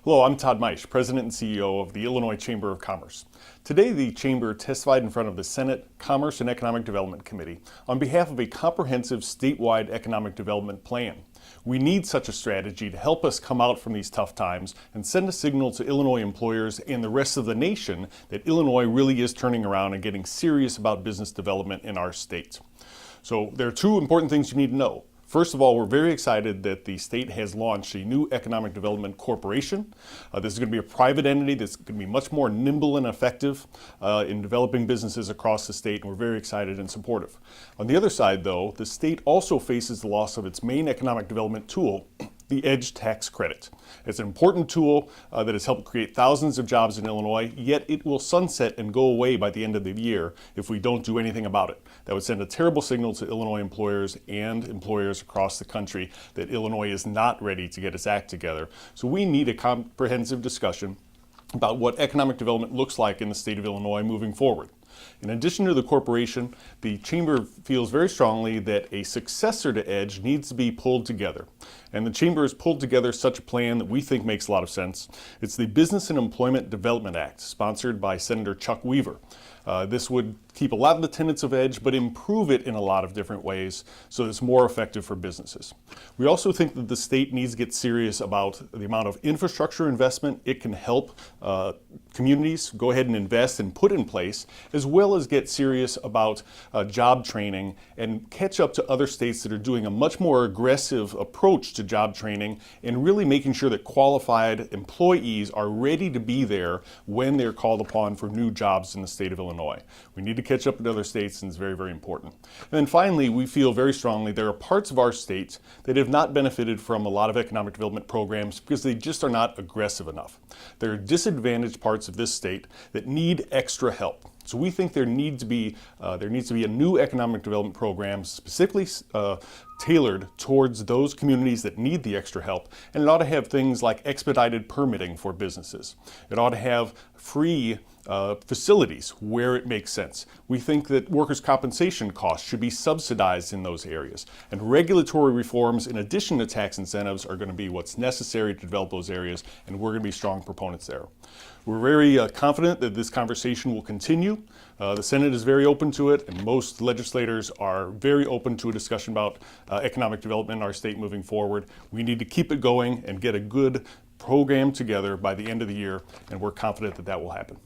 Hello, I'm Todd Maisch, President and CEO of the Illinois Chamber of Commerce. Today, the Chamber testified in front of the Senate Commerce and Economic Development Committee on behalf of a comprehensive statewide economic development plan. We need such a strategy to help us come out from these tough times and send a signal to Illinois employers and the rest of the nation that Illinois really is turning around and getting serious about business development in our state. So there are two important things you need to know. First of all, we're very excited that the state has launched a new economic development corporation. This is going to be a private entity that's going to be much more nimble and effective in developing businesses across the state, and we're very excited and supportive. On the other side, though, the state also faces the loss of its main economic development tool, the EDGE tax credit. It's an important tool that has helped create thousands of jobs in Illinois, yet it will sunset and go away by the end of the year if we don't do anything about it. That would send a terrible signal to Illinois employers and employers across the country that Illinois is not ready to get its act together. So we need a comprehensive discussion about what economic development looks like in the state of Illinois moving forward. In addition to the corporation, the Chamber feels very strongly that a successor to EDGE needs to be pulled together. And the Chamber has pulled together such a plan that we think makes a lot of sense. It's the Business and Employment Development Act, sponsored by Senator Chuck Weaver. This would keep a lot of the tenets of EDGE, but improve it in a lot of different ways so that it's more effective for businesses. We also think that the state needs to get serious about the amount of infrastructure investment it can help communities go ahead and invest and put in place, as well as get serious about job training and catch up to other states that are doing a much more aggressive approach to job training and really making sure that qualified employees are ready to be there when they're called upon for new jobs in the state of Illinois. We need to catch up with other states, and it's very, very important. And then finally, we feel very strongly there are parts of our state that have not benefited from a lot of economic development programs because they just are not aggressive enough. There are disadvantaged parts of this state that need extra help. So we think there needs to be a new economic development program specifically tailored towards those communities that need the extra help, and it ought to have things like expedited permitting for businesses. It ought to have free facilities where it makes sense. We think that workers' compensation costs should be subsidized in those areas, and regulatory reforms in addition to tax incentives are going to be what's necessary to develop those areas, and we're going to be strong proponents there. We're very confident that this conversation will continue. The Senate is very open to it, and most legislators are very open to a discussion about economic development in our state moving forward. We need to keep it going and get a good program together by the end of the year, and we're confident that that will happen.